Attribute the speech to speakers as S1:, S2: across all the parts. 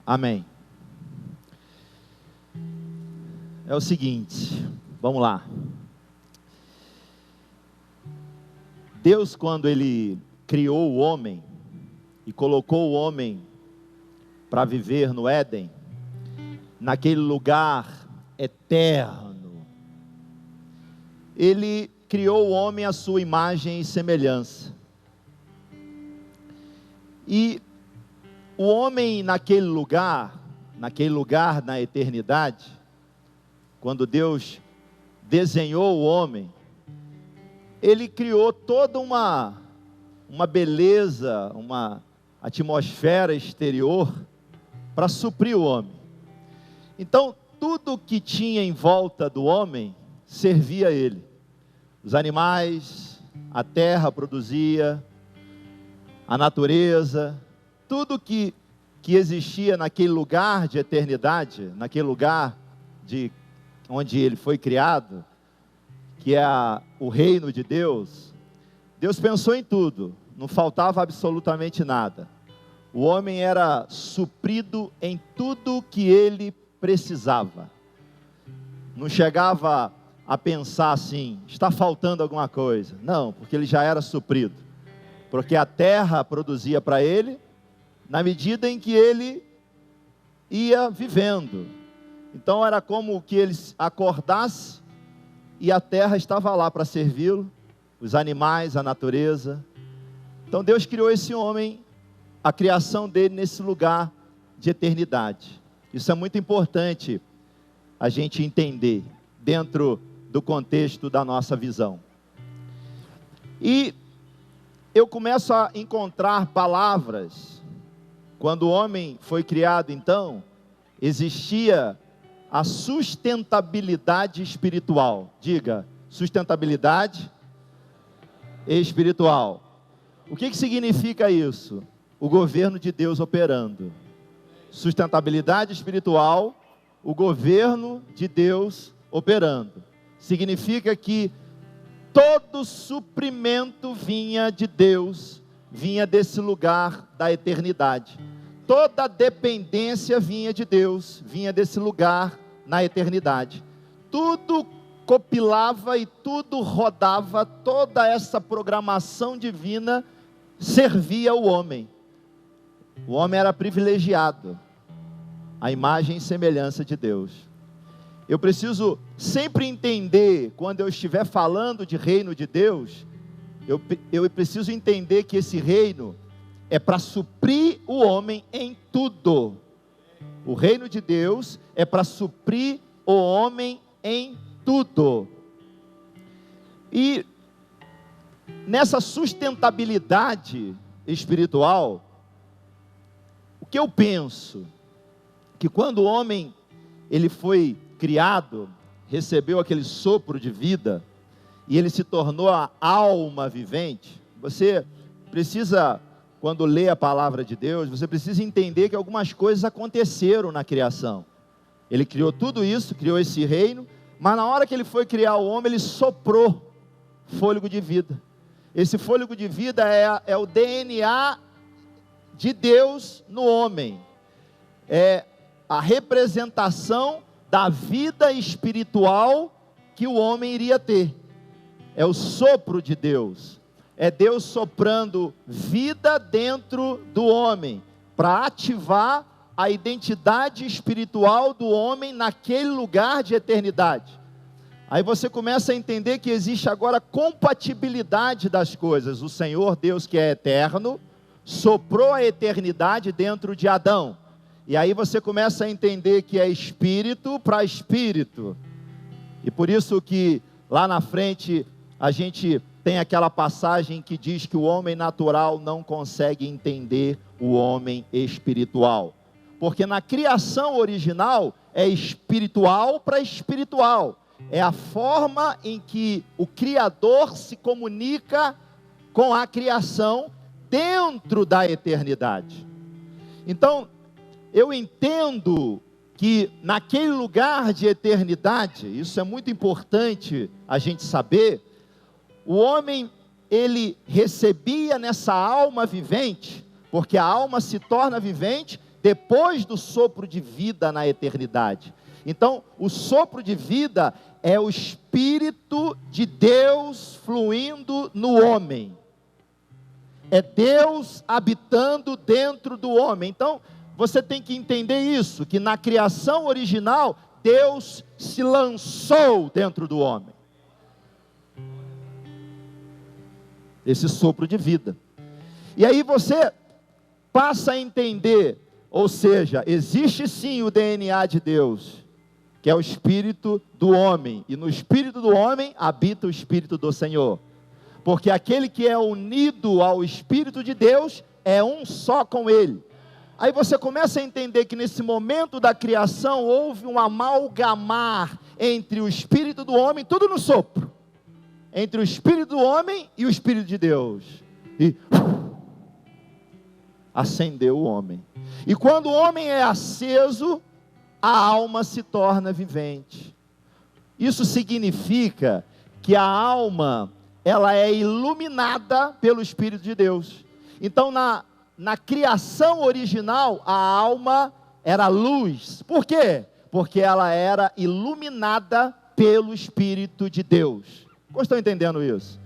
S1: Amém. É o seguinte, vamos lá. Deus, quando Ele criou o homem e colocou o homem para viver no Éden, naquele lugar eterno, Ele criou o homem à sua imagem e semelhança. E o homem naquele lugar na eternidade, quando Deus desenhou o homem, Ele criou toda uma beleza, uma atmosfera exterior para suprir o homem. Então, tudo que tinha em volta do homem servia a ele. Os animais, a terra produzia, a natureza, tudo que existia naquele lugar de eternidade, naquele lugar onde ele foi criado, que é o reino de Deus, Deus pensou em tudo, não faltava absolutamente nada. O homem era suprido em tudo que ele precisava. Não chegava a pensar assim, está faltando alguma coisa. Não, porque ele já era suprido. Porque a terra produzia para ele, na medida em que ele ia vivendo. Então era como que ele acordasse e a terra estava lá para servi-lo, os animais, a natureza. Então Deus criou esse homem, a criação dele nesse lugar de eternidade. Isso é muito importante a gente entender dentro do contexto da nossa visão. E eu começo a encontrar palavras. Quando o homem foi criado, então, existia a sustentabilidade espiritual. Diga, sustentabilidade espiritual. O que significa isso? O governo de Deus operando. Sustentabilidade espiritual, o governo de Deus operando. Significa que todo suprimento vinha de Deus, vinha desse lugar da eternidade. Toda dependência vinha de Deus, vinha desse lugar na eternidade. Tudo copilava e tudo rodava, toda essa programação divina servia ao homem. O homem era privilegiado, a imagem e semelhança de Deus. Eu preciso sempre entender, quando eu estiver falando de reino de Deus, eu preciso entender que esse reino é para suprir o homem em tudo. O reino de Deus é para suprir o homem em tudo. E nessa sustentabilidade espiritual, o que eu penso? Que quando o homem ele foi criado, recebeu aquele sopro de vida, e ele se tornou a alma vivente, você precisa, quando lê a palavra de Deus, você precisa entender que algumas coisas aconteceram na criação. Ele criou tudo isso, criou esse reino, mas na hora que ele foi criar o homem, ele soprou fôlego de vida. Esse fôlego de vida é o DNA de Deus no homem. É a representação da vida espiritual que o homem iria ter. É o sopro de Deus. É Deus soprando vida dentro do homem, para ativar a identidade espiritual do homem naquele lugar de eternidade. Aí você começa a entender que existe agora compatibilidade das coisas. O Senhor Deus, que é eterno, soprou a eternidade dentro de Adão. E aí você começa a entender que é espírito para espírito. E por isso que lá na frente a gente tem aquela passagem que diz que o homem natural não consegue entender o homem espiritual. Porque na criação original é espiritual para espiritual. É a forma em que o Criador se comunica com a criação dentro da eternidade. Então, eu entendo que naquele lugar de eternidade, isso é muito importante a gente saber, o homem, ele recebia nessa alma vivente, porque a alma se torna vivente depois do sopro de vida na eternidade. Então, o sopro de vida é o Espírito de Deus fluindo no homem. É Deus habitando dentro do homem. Então, você tem que entender isso, que na criação original, Deus se lançou dentro do homem. Esse sopro de vida. E aí você passa a entender, ou seja, existe sim o DNA de Deus, que é o Espírito do homem, e no Espírito do homem habita o Espírito do Senhor, porque aquele que é unido ao Espírito de Deus, é um só com Ele. Aí você começa a entender que nesse momento da criação, houve um amalgamar entre o Espírito do homem, tudo no sopro, entre o Espírito do homem e o Espírito de Deus, e acendeu o homem. E quando o homem é aceso, a alma se torna vivente. Isso significa que a alma, ela é iluminada pelo Espírito de Deus. Então na criação original, a alma era luz. Por quê? Porque ela era iluminada pelo Espírito de Deus. Como estão entendendo isso?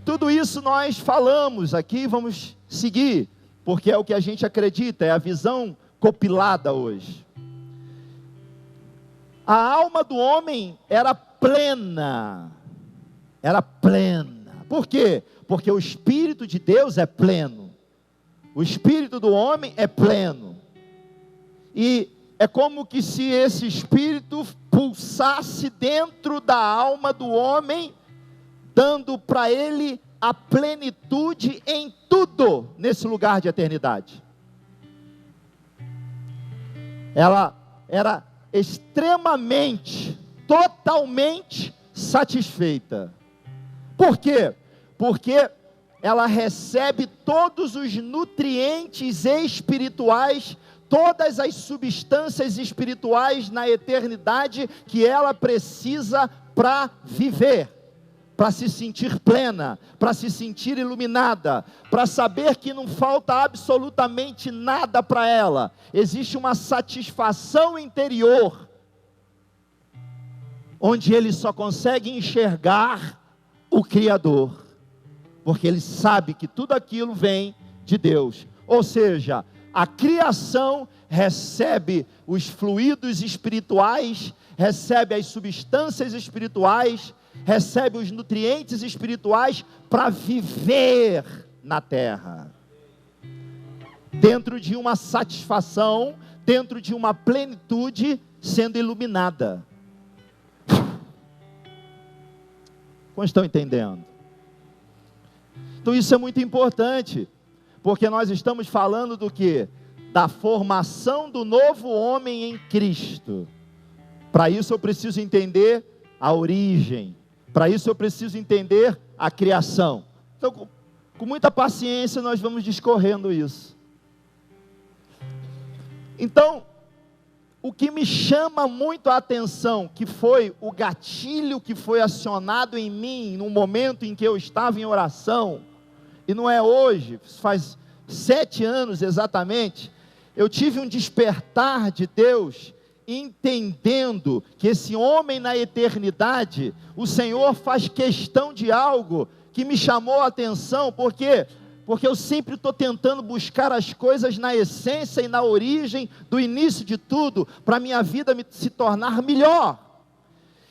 S1: Tudo isso nós falamos aqui, vamos seguir, porque é o que a gente acredita, é a visão compilada hoje. A alma do homem era plena. Era plena. Por quê? Porque o Espírito de Deus é pleno. O Espírito do homem é pleno. E é como que se esse Espírito pulsasse dentro da alma do homem, dando para ele a plenitude em tudo nesse lugar de eternidade. Ela era extremamente, totalmente satisfeita. Por quê? Porque ela recebe todos os nutrientes espirituais, todas as substâncias espirituais na eternidade que ela precisa para viver, para se sentir plena, para se sentir iluminada, para saber que não falta absolutamente nada para ela. Existe uma satisfação interior, onde ele só consegue enxergar o Criador, porque ele sabe que tudo aquilo vem de Deus. Ou seja, a criação recebe os fluidos espirituais, recebe as substâncias espirituais, recebe os nutrientes espirituais para viver na terra, dentro de uma satisfação, dentro de uma plenitude, sendo iluminada. Como estão entendendo? Então isso é muito importante, porque nós estamos falando do quê? Da formação do novo homem em Cristo. Para isso eu preciso entender a origem, para isso eu preciso entender a criação. Então, com muita paciência nós vamos discorrendo isso. Então, o que me chama muito a atenção, que foi o gatilho que foi acionado em mim, no momento em que eu estava em oração, e não é hoje, faz 7 anos exatamente, eu tive um despertar de Deus, entendendo que esse homem na eternidade, o Senhor faz questão de algo que me chamou a atenção. Por quê? Porque eu sempre estou tentando buscar as coisas na essência e na origem do início de tudo, para a minha vida se tornar melhor.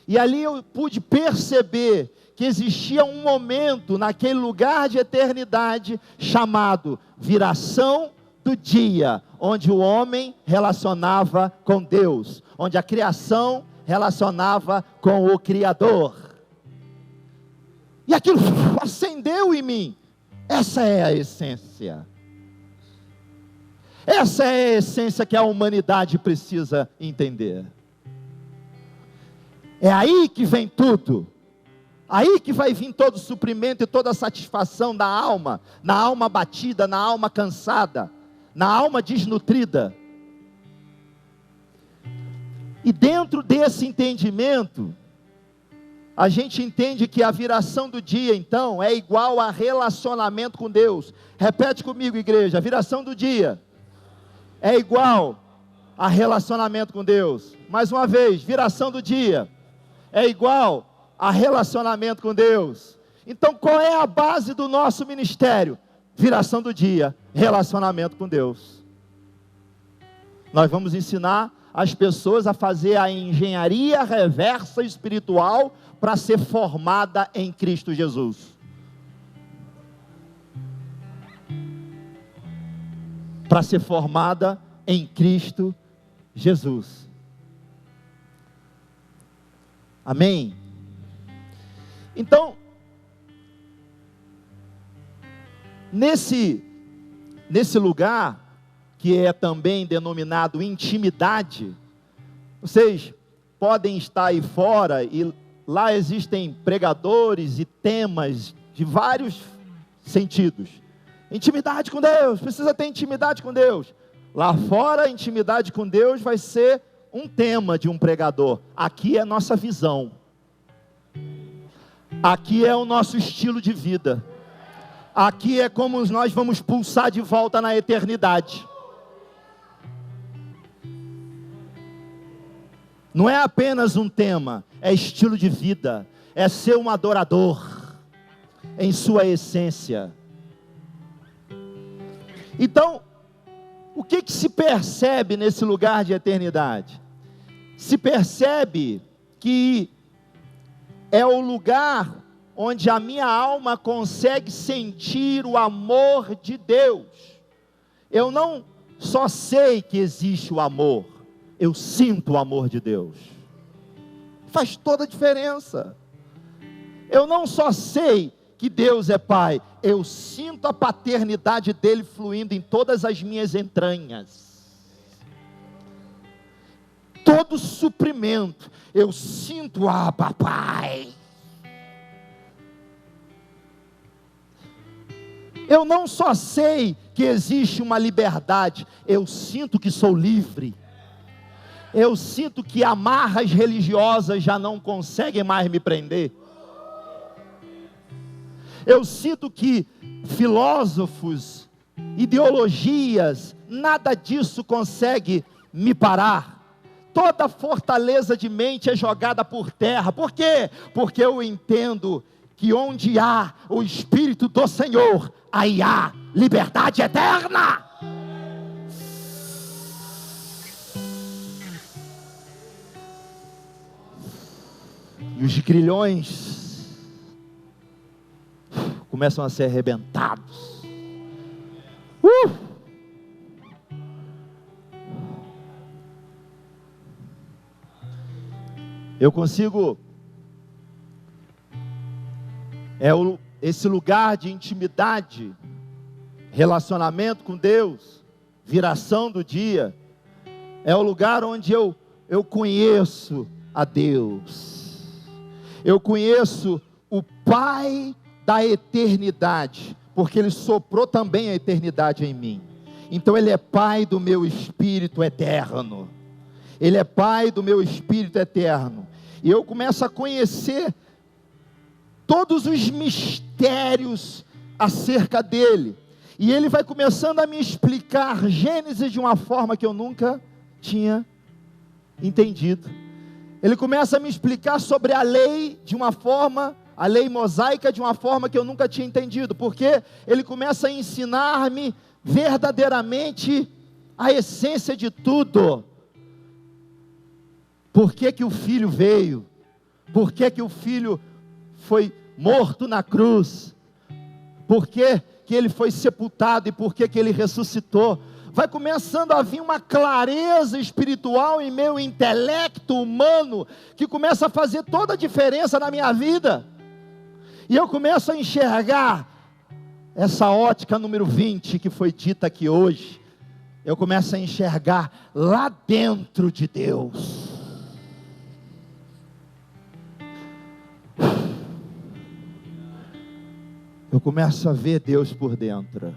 S1: E ali eu pude perceber que existia um momento naquele lugar de eternidade chamado viração do dia, onde o homem relacionava com Deus, onde a criação relacionava com o Criador. E aquilo acendeu em mim. Essa é a essência. Essa é a essência que a humanidade precisa entender. É aí que vem tudo. Aí que vai vir todo o suprimento e toda a satisfação da alma, na alma abatida, na alma cansada, na alma desnutrida. E dentro desse entendimento, a gente entende que a viração do dia, então, é igual a relacionamento com Deus. Repete comigo, igreja: a viração do dia é igual a relacionamento com Deus. Mais uma vez, viração do dia é igual a relacionamento com Deus. Então, qual é a base do nosso ministério? Viração do dia, relacionamento com Deus. Nós vamos ensinar as pessoas a fazer a engenharia reversa espiritual para ser formada em Cristo Jesus. Para ser formada em Cristo Jesus. Amém? Então, nesse lugar, que é também denominado intimidade, vocês podem estar aí fora, e lá existem pregadores e temas de vários sentidos. Intimidade com Deus, precisa ter intimidade com Deus. Lá fora, intimidade com Deus vai ser um tema de um pregador. Aqui é a nossa visão. Aqui é o nosso estilo de vida. Aqui é como nós vamos pulsar de volta na eternidade. Não é apenas um tema, é estilo de vida, é ser um adorador, em sua essência. Então, o que se percebe nesse lugar de eternidade? Se percebe que é o lugar onde a minha alma consegue sentir o amor de Deus. Eu não só sei que existe o amor, eu sinto o amor de Deus. Faz toda a diferença. Eu não só sei que Deus é Pai, eu sinto a paternidade dele fluindo em todas as minhas entranhas. Todo suprimento, eu sinto, papai. Eu não só sei que existe uma liberdade, eu sinto que sou livre. Eu sinto que amarras religiosas já não conseguem mais me prender. Eu sinto que filósofos, ideologias, nada disso consegue me parar. Toda fortaleza de mente é jogada por terra. Por quê? Porque eu entendo que onde há o Espírito do Senhor, aí há liberdade eterna. E os grilhões começam a ser arrebentados. Eu consigo, esse lugar de intimidade, relacionamento com Deus, viração do dia, é o lugar onde eu conheço a Deus. Eu conheço o Pai da eternidade, porque Ele soprou também a eternidade em mim. Então Ele é Pai do meu espírito eterno. Ele é Pai do meu espírito eterno. E eu começo a conhecer todos os mistérios acerca dele. E Ele vai começando a me explicar Gênesis de uma forma que eu nunca tinha entendido. Ele começa a me explicar sobre a lei de uma forma, a lei mosaica de uma forma que eu nunca tinha entendido, porque Ele começa a ensinar-me verdadeiramente a essência de tudo. Por que que o Filho veio? Por que que o Filho foi morto na cruz? Por que que Ele foi sepultado e por que que Ele ressuscitou? Vai começando a vir uma clareza espiritual em meu intelecto humano, que começa a fazer toda a diferença na minha vida, e eu começo a enxergar essa ótica número 20, que foi dita aqui hoje, eu começo a enxergar lá dentro de Deus. Eu começo a ver Deus por dentro.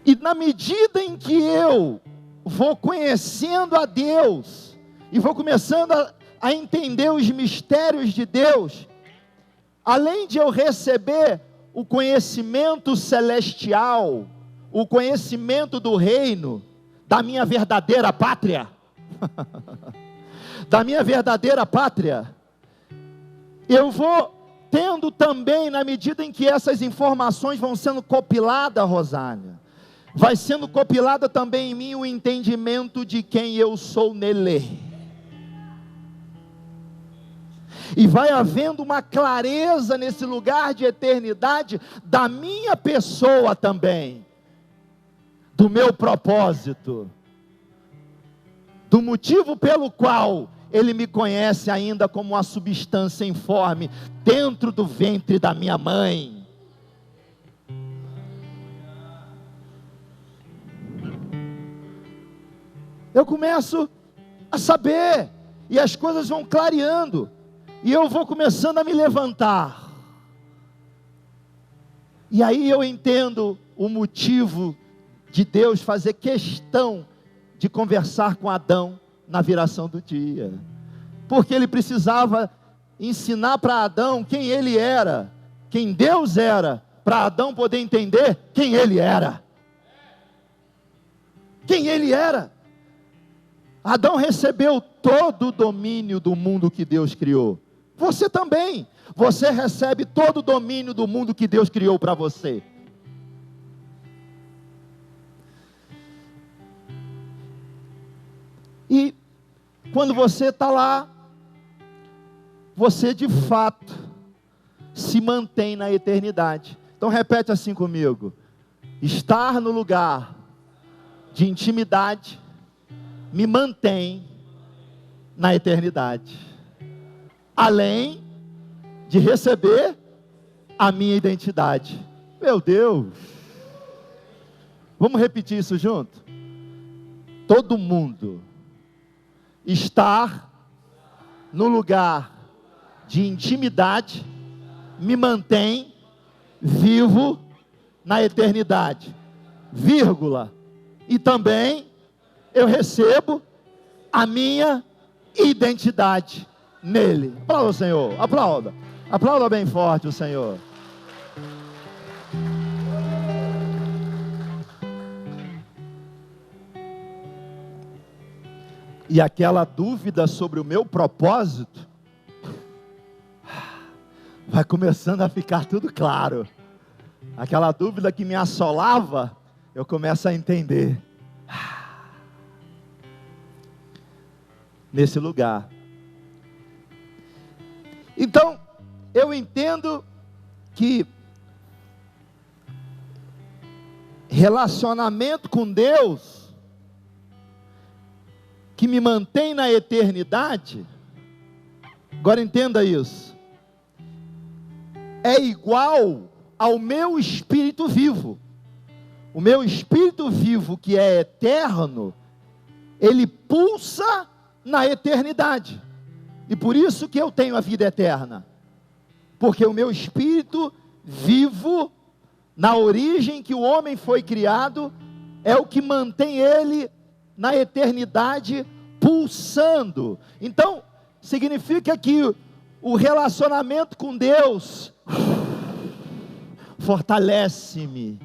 S1: E na medida em que eu vou conhecendo a Deus, e vou começando a entender os mistérios de Deus, além de eu receber o conhecimento celestial, o conhecimento do reino, da minha verdadeira pátria, da minha verdadeira pátria, eu vou tendo também, na medida em que essas informações vão sendo compiladas, Rosália, vai sendo compilada também em mim o entendimento de quem eu sou nele. E vai havendo uma clareza nesse lugar de eternidade da minha pessoa também, do meu propósito, do motivo pelo qual Ele me conhece ainda como uma substância informe dentro do ventre da minha mãe. Eu começo a saber, e as coisas vão clareando, e eu vou começando a me levantar, e aí eu entendo o motivo de Deus fazer questão de conversar com Adão na viração do dia, porque Ele precisava ensinar para Adão quem ele era, quem Deus era, para Adão poder entender quem ele era. Quem ele era. Adão recebeu todo o domínio do mundo que Deus criou. Você também. Você recebe todo o domínio do mundo que Deus criou para você. E quando você está lá, você de fato se mantém na eternidade. Então repete assim comigo: estar no lugar de intimidade me mantém na eternidade, além de receber a minha identidade. Meu Deus, vamos repetir isso junto? Todo mundo estar no lugar de intimidade me mantém vivo na eternidade, vírgula, e também eu recebo a minha identidade nele. Aplauda o Senhor, aplauda bem forte o Senhor. E aquela dúvida sobre o meu propósito vai começando a ficar tudo claro. Aquela dúvida que me assolava, eu começo a entender. Nesse lugar. Então, eu entendo que relacionamento com Deus, que me mantém na eternidade, agora entenda isso, é igual ao meu espírito vivo. O meu espírito vivo, que é eterno, ele pulsa na eternidade, e por isso que eu tenho a vida eterna, porque o meu espírito vivo, na origem que o homem foi criado, é o que mantém ele na eternidade pulsando. Então, significa que o relacionamento com Deus fortalece-me.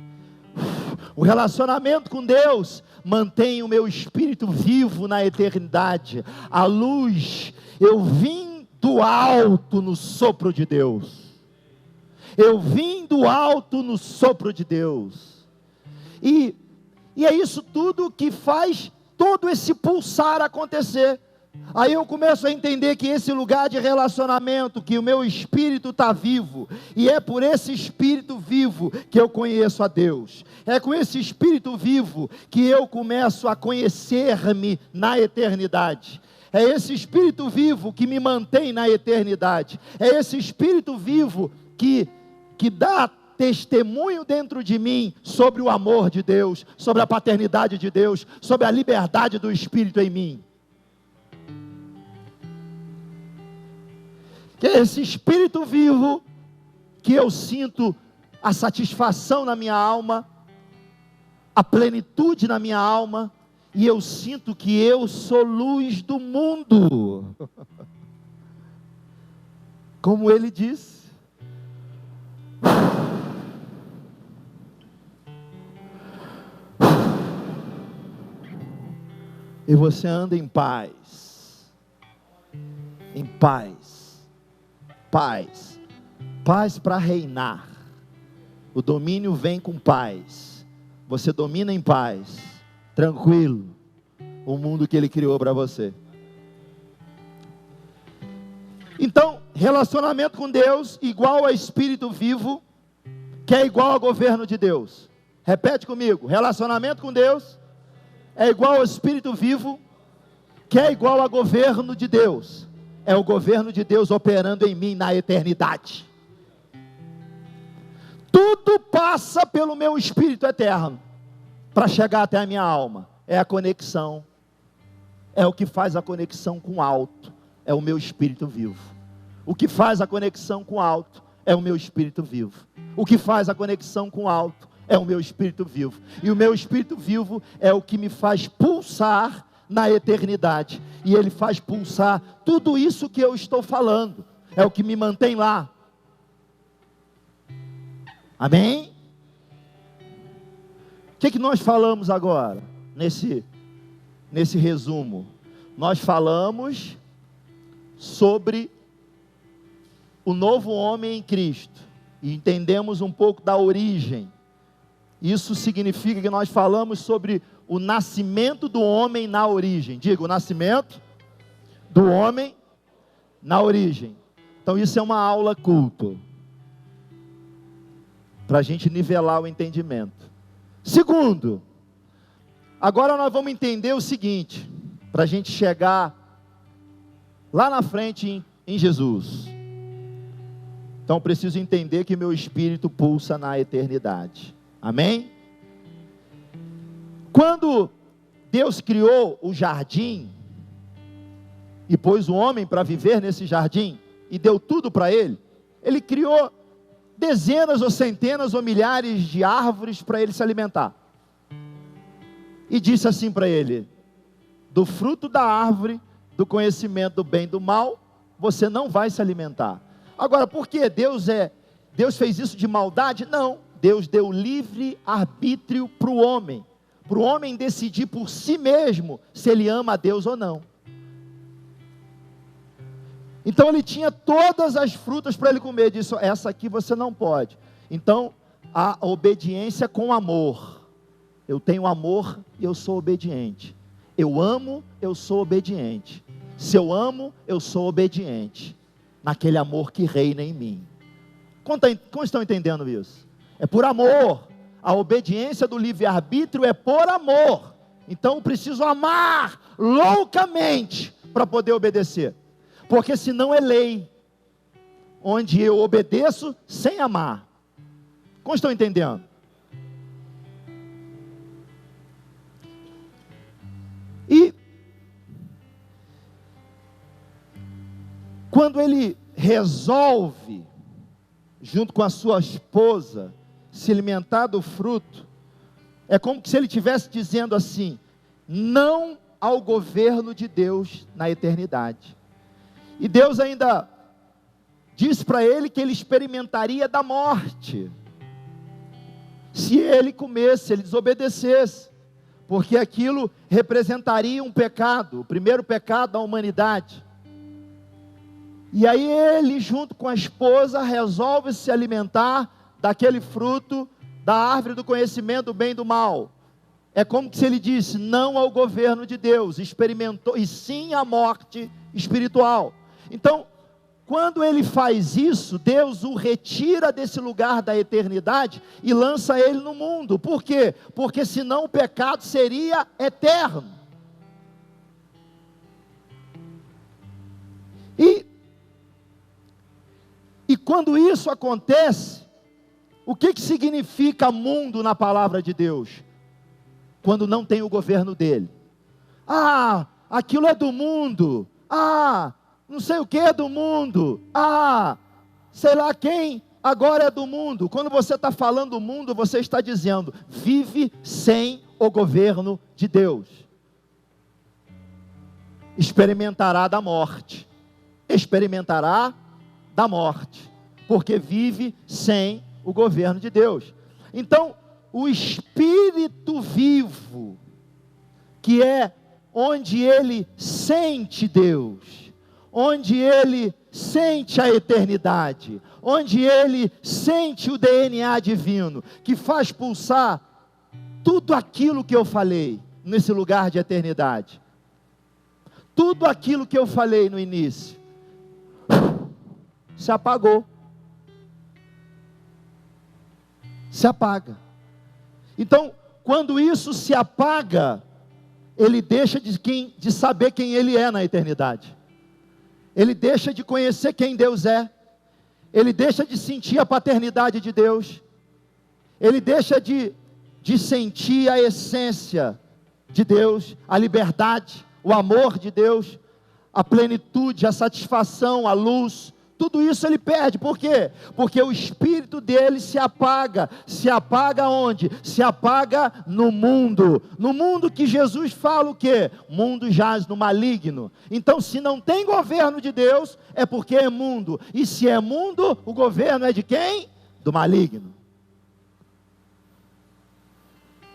S1: O relacionamento com Deus mantém o meu espírito vivo na eternidade. A luz, eu vim do alto no sopro de Deus. Eu vim do alto no sopro de Deus. E é isso tudo que faz todo esse pulsar acontecer. Aí eu começo a entender que esse lugar de relacionamento, que o meu espírito está vivo, e é por esse espírito vivo que eu conheço a Deus, é com esse espírito vivo que eu começo a conhecer-me na eternidade, é esse espírito vivo que me mantém na eternidade, é esse espírito vivo que dá testemunho dentro de mim sobre o amor de Deus, sobre a paternidade de Deus, sobre a liberdade do Espírito em mim. Que é esse espírito vivo que eu sinto a satisfação na minha alma, a plenitude na minha alma, e eu sinto que eu sou luz do mundo. Como ele diz, e você anda em paz. Em paz. Paz. Paz para reinar. O domínio vem com paz. Você domina em paz, tranquilo, o mundo que Ele criou para você. Então, relacionamento com Deus igual a Espírito vivo, que é igual ao governo de Deus. Repete comigo: relacionamento com Deus é igual ao Espírito vivo, que é igual a governo de Deus. É o governo de Deus operando em mim na eternidade. Tudo passa pelo meu espírito eterno, para chegar até a minha alma. É a conexão, é o que faz a conexão com o alto, é o meu espírito vivo. O que faz a conexão com o alto, é o meu espírito vivo. O que faz a conexão com o alto, é o meu espírito vivo. E o meu espírito vivo é o que me faz pulsar na eternidade. E ele faz pulsar tudo isso que eu estou falando. É o que me mantém lá. Amém? O que nós falamos agora, nesse resumo? Nós falamos sobre o novo homem em Cristo, e entendemos um pouco da origem. Isso significa que nós falamos sobre o nascimento do homem na origem. Diga, o nascimento do homem na origem. Então isso é uma aula culto, para a gente nivelar o entendimento. Segundo, agora nós vamos entender o seguinte, para a gente chegar lá na frente em Jesus. Então preciso entender que meu espírito pulsa na eternidade. Amém? Quando Deus criou o jardim, e pôs o homem para viver nesse jardim, e deu tudo para ele, Ele criou dezenas ou centenas ou milhares de árvores para ele se alimentar. E disse assim para ele: do fruto da árvore, do conhecimento do bem e do mal, você não vai se alimentar. Agora, por que Deus fez isso de maldade? Não, Deus deu livre arbítrio para o homem decidir por si mesmo se ele ama a Deus ou não. Então ele tinha todas as frutas para ele comer, disse: essa aqui você não pode. Então a obediência com amor. Eu tenho amor e eu sou obediente. Eu amo, eu sou obediente. Se eu amo, eu sou obediente naquele amor que reina em mim. Como estão entendendo isso? É por amor. A obediência do livre-arbítrio é por amor. Então eu preciso amar loucamente para poder obedecer. Porque senão é lei, onde eu obedeço sem amar. Como estão entendendo? E quando ele resolve, junto com a sua esposa, se alimentar do fruto, é como se ele estivesse dizendo assim: não ao governo de Deus na eternidade. E Deus ainda disse para ele que ele experimentaria da morte, se ele comesse, se ele desobedecesse, porque aquilo representaria um pecado, o primeiro pecado da humanidade. E aí ele, junto com a esposa, resolve se alimentar daquele fruto da árvore do conhecimento do bem e do mal. É como se ele disse não ao governo de Deus, experimentou, e sim à morte espiritual. Então, quando ele faz isso, Deus o retira desse lugar da eternidade e lança ele no mundo. Por quê? Porque senão o pecado seria eterno. E quando isso acontece, o que significa mundo na palavra de Deus? Quando não tem o governo dele. Ah, aquilo é do mundo. Ah, não sei o que é do mundo. Ah, sei lá quem agora é do mundo. Quando você está falando do mundo, você está dizendo: vive sem o governo de Deus. Experimentará da morte. Experimentará da morte. Porque vive sem o governo de Deus. Então, o Espírito vivo, que é onde ele sente Deus, onde ele sente a eternidade, onde ele sente o DNA divino, que faz pulsar tudo aquilo que eu falei nesse lugar de eternidade. Tudo aquilo que eu falei no início se apagou. Se apaga. Então, quando isso se apaga, ele deixa de saber quem ele é na eternidade. Ele deixa de conhecer quem Deus é. Ele deixa de sentir a paternidade de Deus. Ele deixa de sentir a essência de Deus, a liberdade, o amor de Deus, a plenitude, a satisfação, a luz. Tudo isso ele perde. Por quê? Porque o espírito dele se apaga. Se apaga onde? Se apaga no mundo. No mundo que Jesus fala o quê? O mundo jaz no maligno. Então, se não tem governo de Deus, é porque é mundo. E se é mundo, o governo é de quem? Do maligno.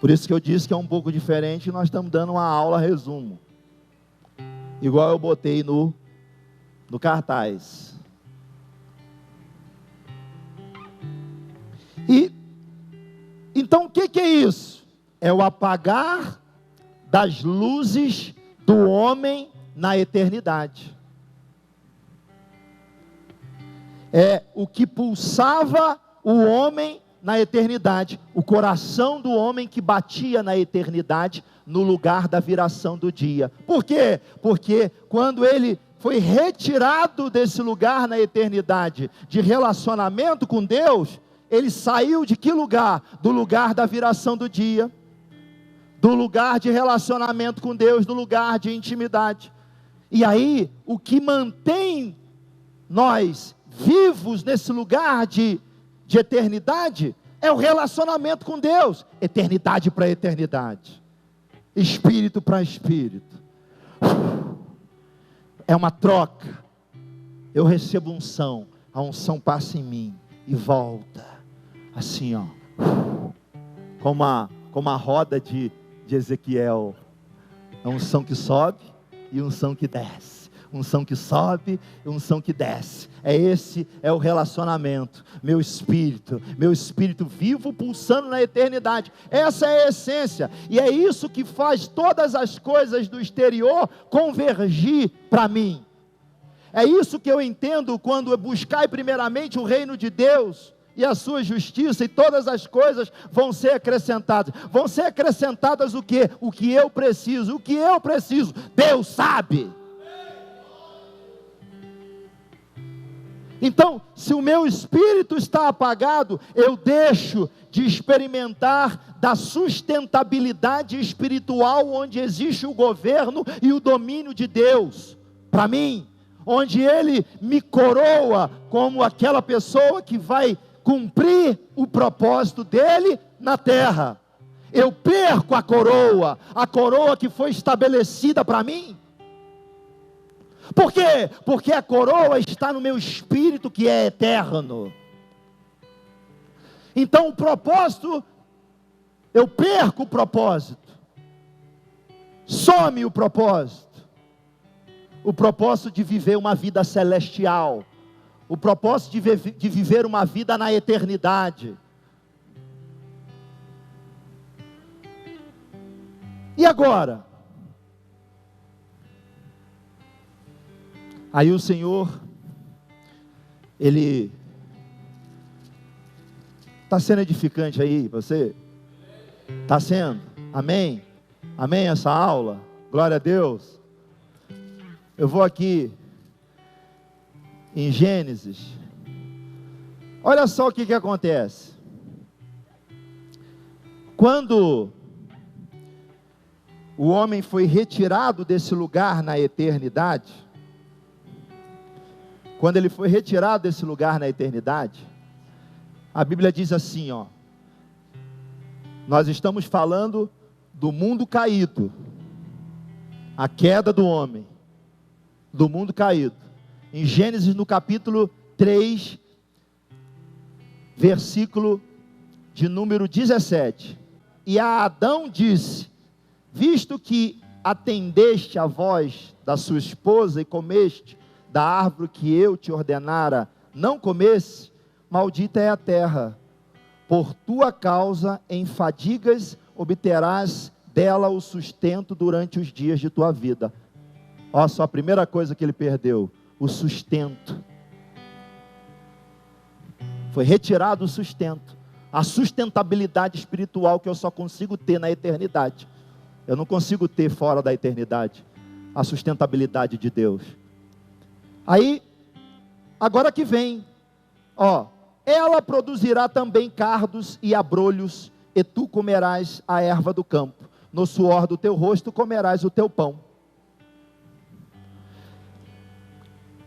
S1: Por isso que eu disse que é um pouco diferente. Nós estamos dando uma aula resumo, igual eu botei no cartaz. E então o que é isso? É o apagar das luzes do homem na eternidade. É o que pulsava o homem na eternidade, o coração do homem que batia na eternidade, no lugar da viração do dia. Por quê? Porque quando ele foi retirado desse lugar na eternidade, de relacionamento com Deus, ele saiu de que lugar? Do lugar da viração do dia, do lugar de relacionamento com Deus, do lugar de intimidade. E aí, o que mantém nós vivos nesse lugar de eternidade, é o relacionamento com Deus, eternidade para eternidade, espírito para espírito, é uma troca. Eu recebo unção, a unção passa em mim e volta, assim ó, como a roda de Ezequiel, a unção que sobe e unção que desce, unção que sobe e unção que desce. Esse é o relacionamento, meu espírito vivo pulsando na eternidade. Essa é a essência, e é isso que faz todas as coisas do exterior convergir para mim. É isso que eu entendo quando buscai primeiramente o reino de Deus e a sua justiça, e todas as coisas vão ser acrescentadas. Vão ser acrescentadas o quê? O que eu preciso. O que eu preciso, Deus sabe. Então, se o meu espírito está apagado, eu deixo de experimentar da sustentabilidade espiritual, onde existe o governo e o domínio de Deus para mim, onde Ele me coroa como aquela pessoa que vai cumprir o propósito dEle na terra. Eu perco a coroa que foi estabelecida para mim. Por quê? Porque a coroa está no meu espírito, que é eterno. Então o propósito, eu perco o propósito, some o propósito de viver uma vida celestial, o propósito de viver uma vida na eternidade. E agora? Aí o Senhor, Ele está sendo edificante aí, você? Está sendo? Amém? Amém essa aula? Glória a Deus. Eu vou aqui em Gênesis. Olha só o que acontece. Quando o homem foi retirado desse lugar na eternidade, quando ele foi retirado desse lugar na eternidade, a Bíblia diz assim, ó, nós estamos falando do mundo caído, a queda do homem, do mundo caído, em Gênesis no capítulo 3, versículo de número 17, e a Adão disse, visto que atendeste à voz da sua esposa e comeste da árvore que eu te ordenara não comesse, maldita é a terra. Por tua causa, em fadigas obterás dela o sustento durante os dias de tua vida. Olha só, a primeira coisa que ele perdeu, o sustento. Foi retirado o sustento. A sustentabilidade espiritual que eu só consigo ter na eternidade. Eu não consigo ter fora da eternidade a sustentabilidade de Deus. Aí, agora que vem, ela produzirá também cardos e abrolhos, e tu comerás a erva do campo. No suor do teu rosto comerás o teu pão.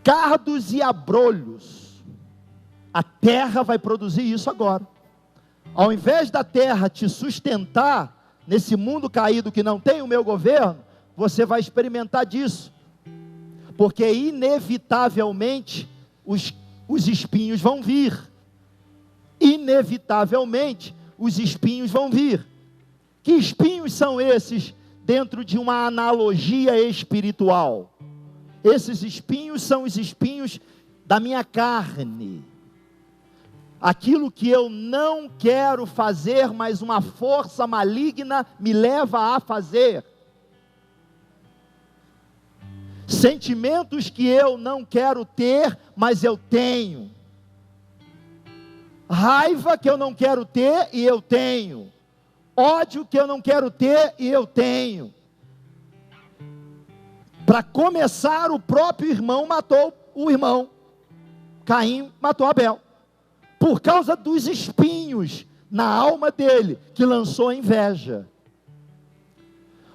S1: Cardos e abrolhos. A terra vai produzir isso agora. Ao invés da terra te sustentar nesse mundo caído que não tem o meu governo, você vai experimentar disso. Porque inevitavelmente os espinhos vão vir. Inevitavelmente os espinhos vão vir. Que espinhos são esses dentro de uma analogia espiritual? Esses espinhos são os espinhos da minha carne. Aquilo que eu não quero fazer, mas uma força maligna me leva a fazer. Sentimentos que eu não quero ter, mas eu tenho. Raiva que eu não quero ter e eu tenho. Ódio que eu não quero ter e eu tenho. Para começar, o próprio irmão matou o irmão. Caim matou Abel. Por causa dos espinhos na alma dele, que lançou a inveja.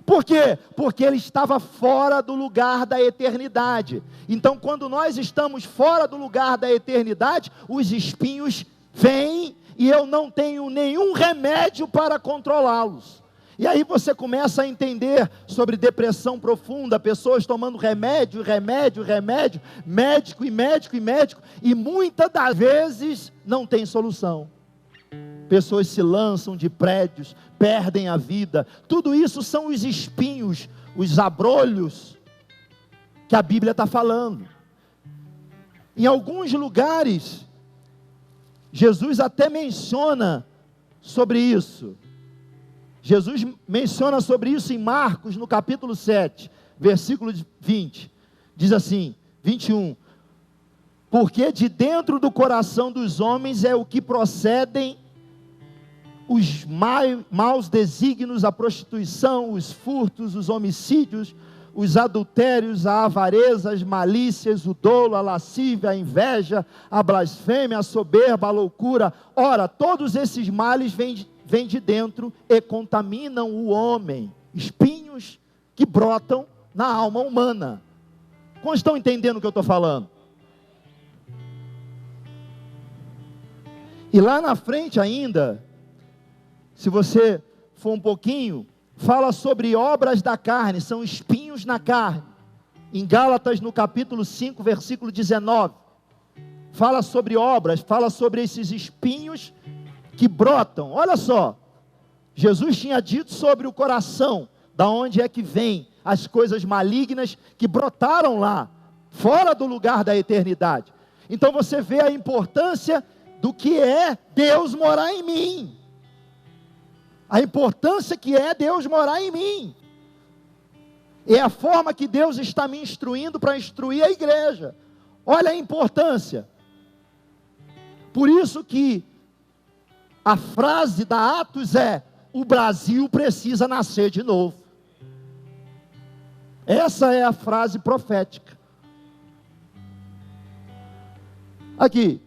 S1: Por quê? Porque ele estava fora do lugar da eternidade. Então, quando nós estamos fora do lugar da eternidade, os espinhos vêm e eu não tenho nenhum remédio para controlá-los. E aí você começa a entender sobre depressão profunda, pessoas tomando remédio, médico, e muitas das vezes não tem solução. Pessoas se lançam de prédios, perdem a vida. Tudo isso são os espinhos, os abrolhos que a Bíblia está falando. Em alguns lugares, Jesus até menciona sobre isso. Jesus menciona sobre isso em Marcos, no capítulo 7, versículo 20. Diz assim, 21. Porque de dentro do coração dos homens é o que procedem os maus desígnios, a prostituição, os furtos, os homicídios, os adultérios, a avareza, as malícias, o dolo, a lascívia, a inveja, a blasfêmia, a soberba, a loucura. Ora, todos esses males vêm de dentro e contaminam o homem. Espinhos que brotam na alma humana. Como estão entendendo o que eu estou falando? E lá na frente ainda, se você for um pouquinho, fala sobre obras da carne, são espinhos na carne. Em Gálatas, no capítulo 5, versículo 19, fala sobre obras, fala sobre esses espinhos que brotam. Olha só, Jesus tinha dito sobre o coração, da onde é que vem as coisas malignas que brotaram lá, fora do lugar da eternidade. Então você vê a importância do que é Deus morar em mim. A importância que é Deus morar em mim. É a forma que Deus está me instruindo para instruir a igreja. Olha a importância. Por isso que a frase da Atos é: o Brasil precisa nascer de novo. Essa é a frase profética. Aqui.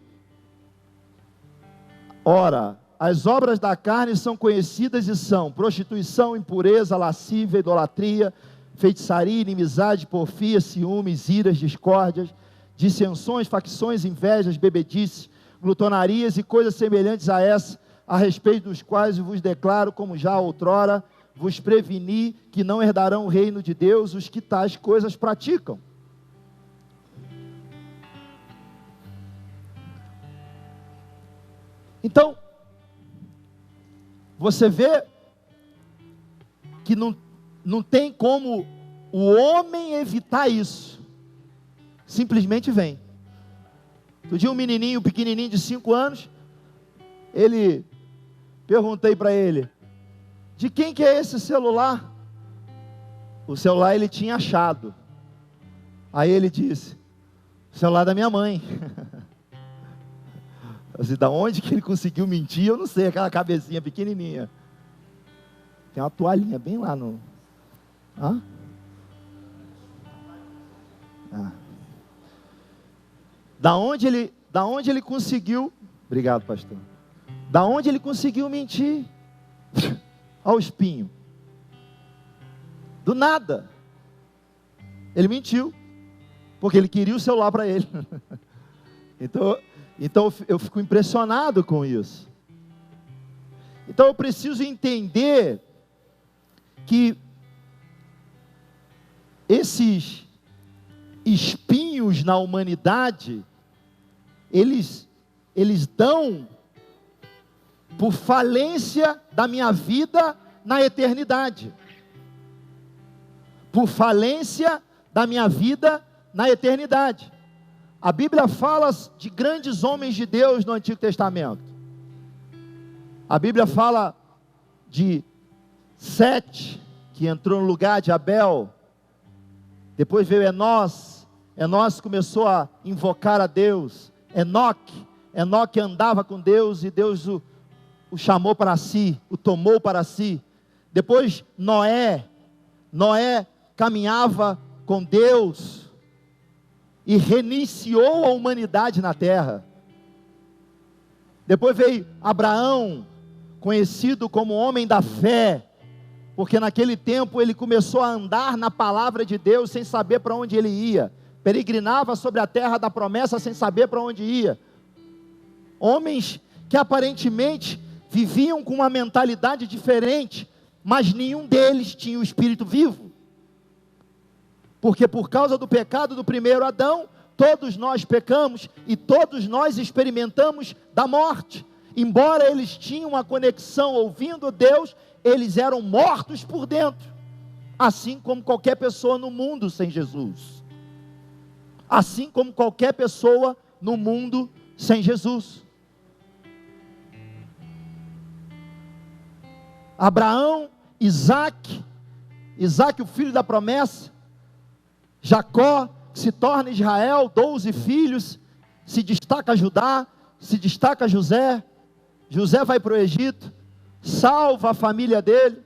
S1: Ora, as obras da carne são conhecidas e são prostituição, impureza, lascívia, idolatria, feitiçaria, inimizade, porfia, ciúmes, iras, discórdias, dissensões, facções, invejas, bebedices, glutonarias e coisas semelhantes a essa, a respeito dos quais eu vos declaro, como já outrora vos preveni, que não herdarão o reino de Deus os que tais coisas praticam. Então, você vê que não tem como o homem evitar isso. Simplesmente vem. Outro dia um menininho, pequenininho de 5 anos, perguntei para ele, de quem que é esse celular? O celular ele tinha achado. Aí ele disse, o celular da minha mãe. Assim, da onde que ele conseguiu mentir, eu não sei, aquela cabecinha pequenininha. Tem uma toalhinha bem lá no... Hã? Ah. Da onde ele conseguiu... Obrigado, pastor. Da onde ele conseguiu mentir? Ao espinho. Do nada. Ele mentiu. Porque ele queria o celular para ele. Então eu fico impressionado com isso. Então eu preciso entender que esses espinhos na humanidade, eles dão por falência da minha vida na eternidade. Por falência da minha vida na eternidade. A Bíblia fala de grandes homens de Deus no Antigo Testamento. A Bíblia fala de Sete, que entrou no lugar de Abel. Depois veio Enós. Enós começou a invocar a Deus. Enoque andava com Deus e Deus o chamou para si, o tomou para si. Depois Noé caminhava com Deus e reiniciou a humanidade na terra. Depois veio Abraão, conhecido como homem da fé, porque naquele tempo ele começou a andar na palavra de Deus sem saber para onde ele ia, peregrinava sobre a terra da promessa sem saber para onde ia. Homens que aparentemente viviam com uma mentalidade diferente, mas nenhum deles tinha o espírito vivo, porque por causa do pecado do primeiro Adão, todos nós pecamos e todos nós experimentamos da morte. Embora eles tinham uma conexão ouvindo Deus, eles eram mortos por dentro, assim como qualquer pessoa no mundo sem Jesus, assim como qualquer pessoa no mundo sem Jesus. Abraão, Isaac, o filho da promessa, Jacó, que se torna Israel, 12 filhos, se destaca Judá, se destaca José vai para o Egito, salva a família dele,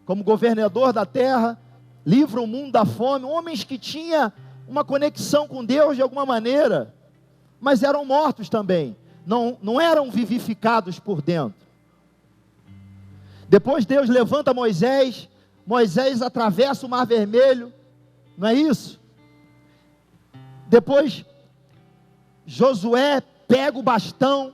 S1: como governador da terra, livra o mundo da fome, homens que tinham uma conexão com Deus de alguma maneira, mas eram mortos também, não eram vivificados por dentro. Depois Deus levanta Moisés atravessa o Mar Vermelho, não é isso? Depois Josué pega o bastão,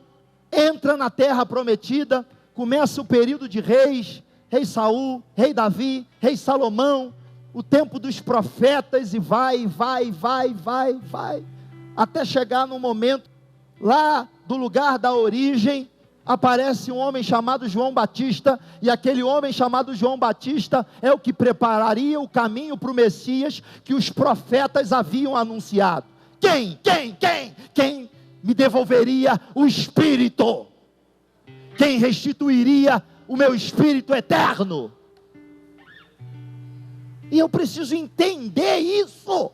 S1: entra na terra prometida, começa o período de reis, rei Saul, rei Davi, rei Salomão, o tempo dos profetas, e vai, até chegar no momento, lá do lugar da origem, aparece um homem chamado João Batista, e aquele homem chamado João Batista é o que prepararia o caminho para o Messias, que os profetas haviam anunciado. Quem me devolveria o Espírito? Quem restituiria o meu Espírito eterno? E eu preciso entender isso.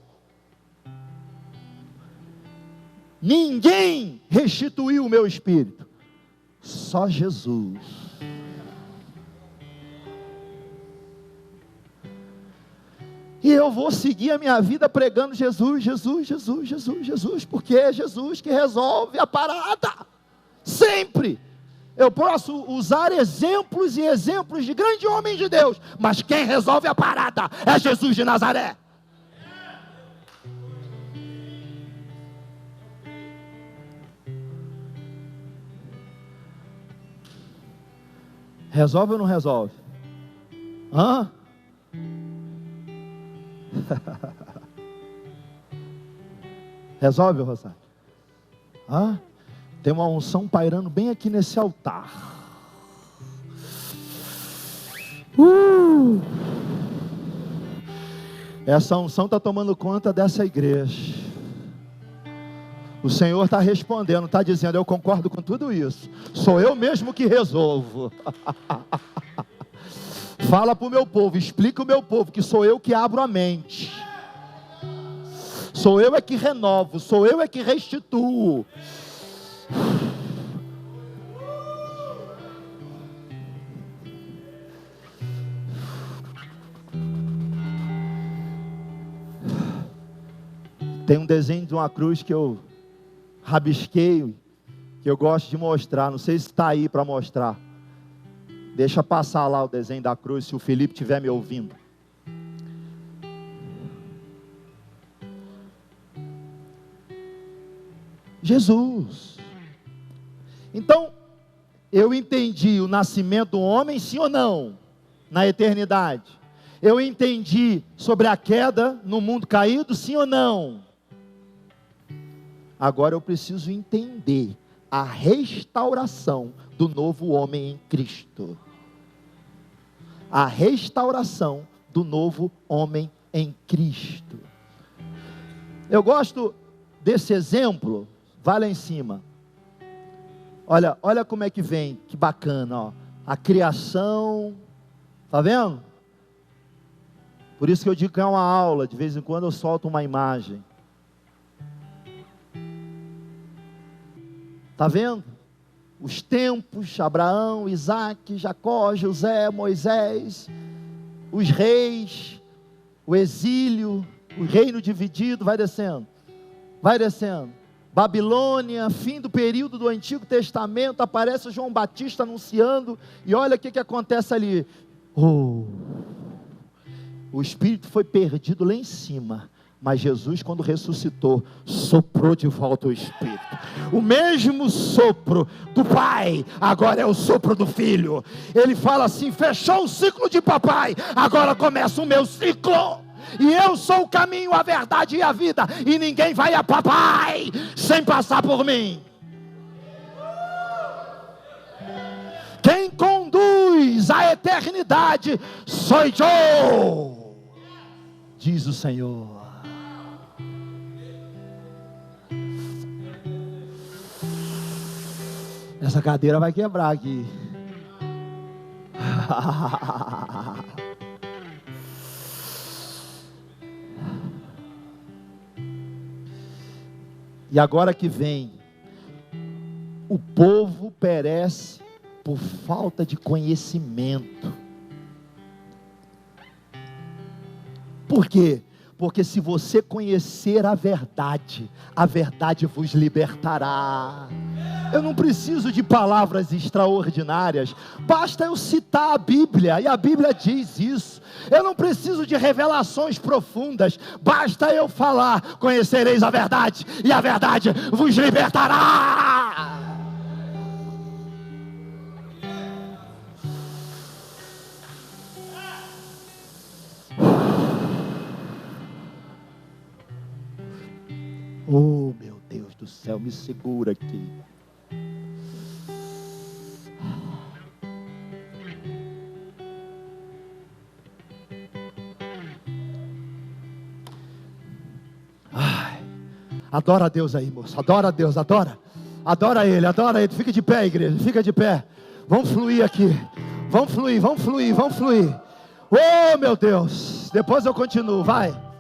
S1: Ninguém restituiu o meu Espírito, só Jesus. E eu vou seguir a minha vida pregando Jesus, porque é Jesus que resolve a parada, sempre. Eu posso usar exemplos e exemplos de grandes homens de Deus, mas quem resolve a parada é Jesus de Nazaré. Resolve ou não resolve? Hã? Resolve, Rosário? Hã? Tem uma unção pairando bem aqui nesse altar. Essa unção está tomando conta dessa igreja. O Senhor está respondendo, está dizendo: eu concordo com tudo isso. Sou eu mesmo que resolvo. Fala para o meu povo, explica o meu povo que sou eu que abro a mente. Sou eu é que renovo, sou eu é que restituo. Tem um desenho de uma cruz que eu rabisquei, que eu gosto de mostrar. Não sei se está aí para mostrar. Deixa passar lá o desenho da cruz, se o Felipe estiver me ouvindo. Jesus. Então, eu entendi o nascimento do homem, sim ou não? Na eternidade. Eu entendi sobre a queda no mundo caído, sim ou não? Agora eu preciso entender a restauração do novo homem em Cristo. A restauração do novo homem em Cristo. Eu gosto desse exemplo. Vai lá em cima. Olha como é que vem, que bacana, ó. A criação, tá vendo? Por isso que eu digo que é uma aula, de vez em quando eu solto uma imagem. Tá vendo? Os tempos, Abraão, Isaac, Jacó, José, Moisés, os reis, o exílio, o reino dividido, vai descendo. Babilônia, fim do período do Antigo Testamento, aparece João Batista anunciando, e olha o que acontece ali. O Espírito foi perdido lá em cima, mas Jesus, quando ressuscitou, soprou de volta o Espírito. O mesmo sopro do Pai, agora é o sopro do Filho. Ele fala assim: fechou o ciclo de papai, agora começa o meu ciclo. E eu sou o caminho, a verdade e a vida, e ninguém vai a papai sem passar por mim. Quem conduz a eternidade sou eu, diz o Senhor. Essa cadeira vai quebrar aqui. E agora que vem, o povo perece por falta de conhecimento. Por quê? Porque se você conhecer a verdade vos libertará. Eu não preciso de palavras extraordinárias, basta eu citar a Bíblia, e a Bíblia diz isso. Eu não preciso de revelações profundas, basta eu falar: conhecereis a verdade, e a verdade vos libertará. Oh, meu Deus do céu, me segura aqui. Ai, adora a Deus aí, moço. Adora a Deus, adora. Adora Ele. Fica de pé, igreja, fica de pé. Vamos fluir aqui. Vamos fluir. Oh, meu Deus. Depois eu continuo, vai.